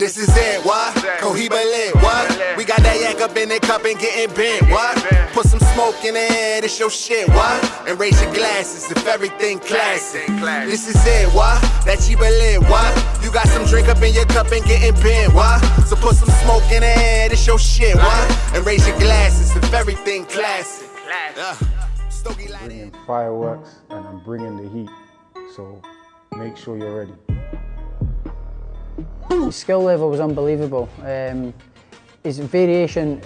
This is it, what? Cohiba lit, what? We got that yak up in the cup and getting bent, what? Put some smoke in the air, this your shit, what? And raise your glasses if everything classic. This is it, what? That Chiba lit, what? You got some drink up in your cup and getting bent, what? So put some smoke in the air, this your shit, what? And raise your glasses if everything classic. I'm bringing fireworks and I'm bringing the heat, so make sure you're ready. His skill level was unbelievable. His variation,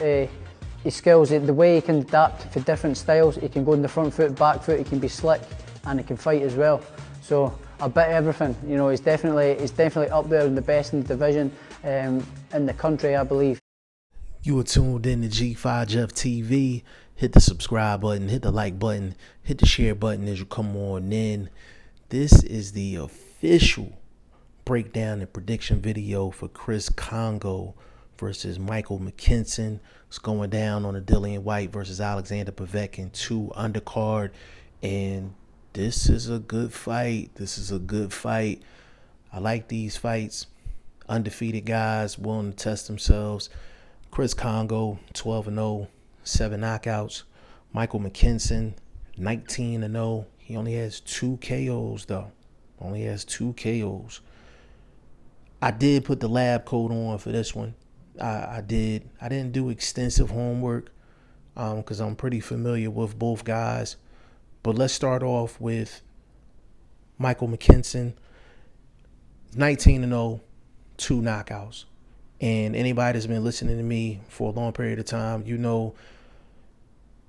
his skills, the way he can adapt for different styles. He can go in the front foot, back foot, he can be slick, and he can fight as well. So a bit of everything. You know, he's definitely up there in the best in the division in the country, I believe. You are tuned in to G5 Jeff TV. Hit the subscribe button, hit the like button, hit the share button as you come on in. This is the official breakdown and prediction video for Chris Kongo versus Michael McKinson. It's going down on the Dillian White versus Alexander Povetkin 2 undercard. And this is a good fight. This is a good fight. I like these fights. Undefeated guys willing to test themselves. Chris Kongo, 12-0, 7 knockouts. Michael McKinson, 19-0. He only has 2 KOs, though. Only has 2 KOs. I did put the lab coat on for this one. I did. I didn't do extensive homework because I'm pretty familiar with both guys. But let's start off with Michael McKinson, 19-0, 2 knockouts. And anybody that's been listening to me for a long period of time, you know,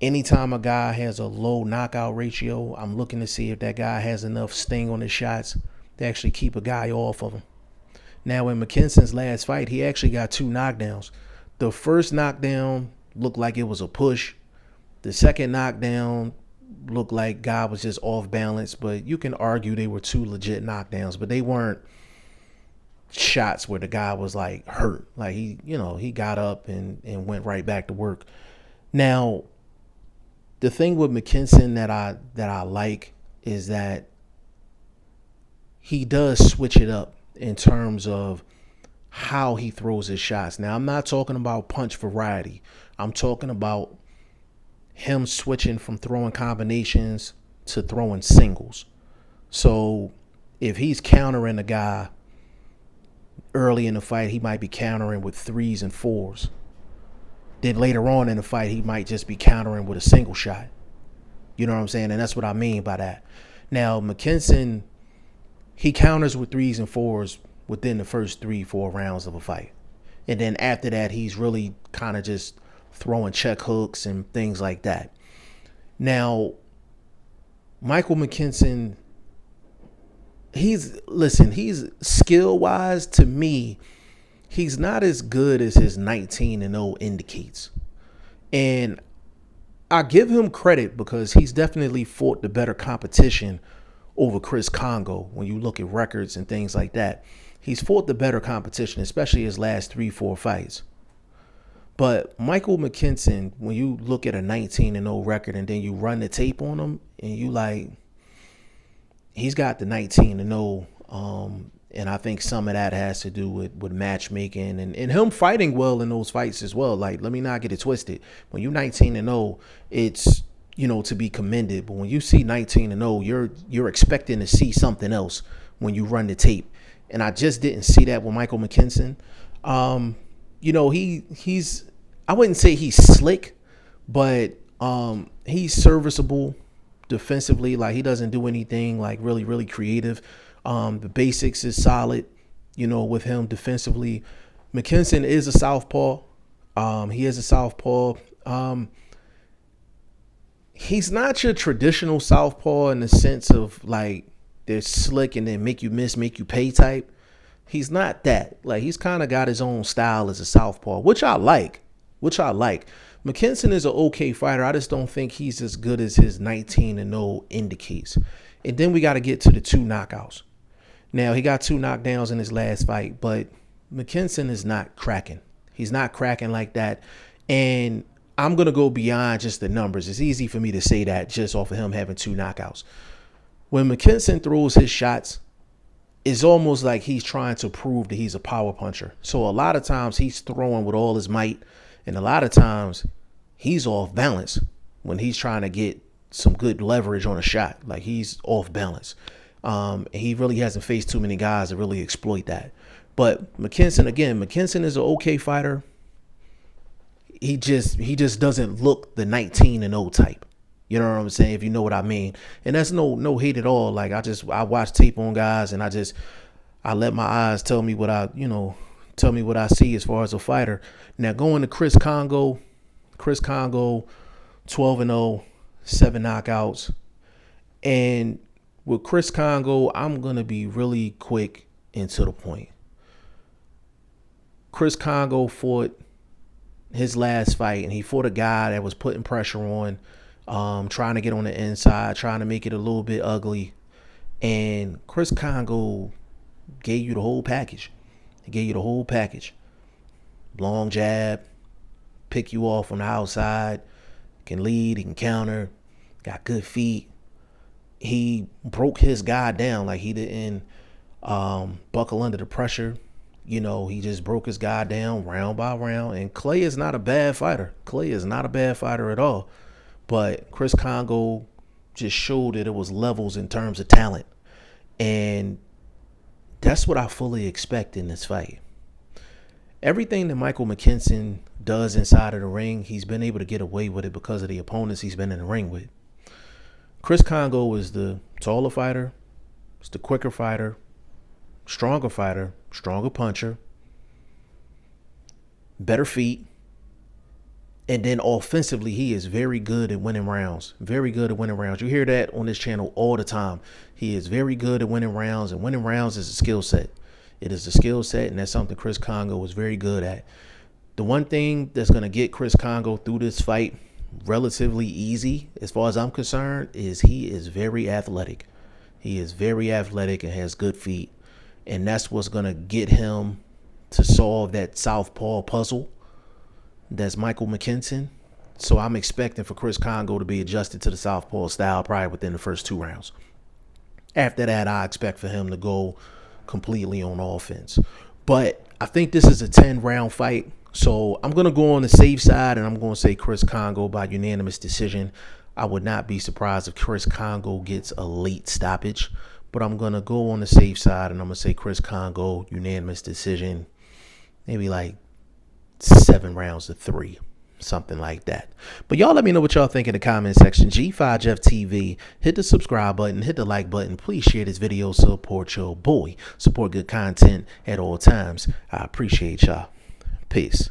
anytime a guy has a low knockout ratio, I'm looking to see if that guy has enough sting on his shots to actually keep a guy off of him. Now, in McKinson's last fight, he actually got 2 knockdowns. The first knockdown looked like it was a push. The second knockdown looked like guy was just off balance, but you can argue they were 2 legit knockdowns, but they weren't shots where the guy was like hurt. Like he got up and went right back to work. Now, the thing with McKinson that I like is that he does switch it up in terms of how he throws his shots. Now, I'm not talking about punch variety. I'm talking about him switching from throwing combinations to throwing singles. So if he's countering a guy early in the fight, he might be countering with 3s and 4s. Then later on in the fight, he might just be countering with a single shot. You know what I'm saying? And that's what I mean by that. Now, McKinson, he counters with 3s and 4s within the first 3-4 rounds of a fight. And then after that, he's really kind of just throwing check hooks and things like that. Now, Michael McKinson, he's skill-wise, to me, he's not as good as his 19-0 indicates. And I give him credit because he's definitely fought the better competition over Chris Kongo. When you look at records and things like that, he's fought the better competition, especially his last 3-4 fights. But Michael McKinson, when you look at a 19-0 record and then you run the tape on him and you like, he's got the 19-0, and I think some of that has to do with matchmaking and him fighting well in those fights as well. Like, let me not get it twisted. When you're 19-0, it's, you know, to be commended. But when you see 19-0, you're expecting to see something else when you run the tape. And I just didn't see that with Michael McKinson. You know, he's I wouldn't say he's slick, but he's serviceable defensively. Like, he doesn't do anything like really, really creative. The basics is solid, you know, with him defensively. McKinson is a southpaw. He is a southpaw. He's not your traditional southpaw in the sense of like they're slick and then make you miss, make you pay type. He's not that. Like, he's kind of got his own style as a southpaw, which I like. McKinson is an okay fighter. I just don't think he's as good as his 19-0 indicates. And then we got to get to the 2 knockouts. Now, he got 2 knockdowns in his last fight, but McKinson is not cracking. He's not cracking like that. And I'm going to go beyond just the numbers. It's easy for me to say that just off of him having 2 knockouts. When McKinson throws his shots, it's almost like he's trying to prove that he's a power puncher. So a lot of times he's throwing with all his might, and a lot of times he's off balance when he's trying to get some good leverage on a shot. Like, he's off balance. He really hasn't faced too many guys that really exploit that. But McKinson is an okay fighter. He just doesn't look the 19-0 type. You know what I'm saying? If you know what I mean. And that's no hate at all. Like, I watch tape on guys, and I let my eyes tell me what I see as far as a fighter. Now, going to Chris Kongo, 12-0, 7 knockouts. And with Chris Kongo, I'm going to be really quick and to the point. Chris Kongo fought his last fight, and he fought a guy that was putting pressure on, trying to get on the inside, trying to make it a little bit ugly. And Chris Kongo gave you the whole package. He gave you the whole package. Long jab, pick you off on the outside, can lead, he can counter, got good feet. He broke his guy down. Like, he didn't buckle under the pressure. You know, he just broke his guy down round by round. And Clay is not a bad fighter. Clay is not a bad fighter at all. But Chris Kongo just showed that it was levels in terms of talent. And that's what I fully expect in this fight. Everything that Michael McKinson does inside of the ring, he's been able to get away with it because of the opponents he's been in the ring with. Chris Kongo is the taller fighter. It's the quicker fighter. Stronger puncher, better feet, and then offensively, he is very good at winning rounds. Very good at winning rounds. You hear that on this channel all the time. He is very good at winning rounds, and winning rounds is a skill set. It is a skill set, and that's something Chris Kongo is very good at. The one thing that's going to get Chris Kongo through this fight relatively easy, as far as I'm concerned, is he is very athletic. He is very athletic and has good feet. And that's what's going to get him to solve that southpaw puzzle that's Michael McKinson. So I'm expecting for Chris Kongo to be adjusted to the southpaw style probably within the first 2 rounds. After that, I expect for him to go completely on offense. But I think this is a 10-round fight. So I'm going to go on the safe side, and I'm going to say Chris Kongo by unanimous decision. I would not be surprised if Chris Kongo gets a late stoppage. But I'm going to go on the safe side, and I'm going to say Chris Kongo, unanimous decision, maybe like 7 rounds to 3, something like that. But y'all let me know what y'all think in the comment section. G5Jeff TV, hit the subscribe button, hit the like button. Please share this video, support your boy. Support good content at all times. I appreciate y'all. Peace.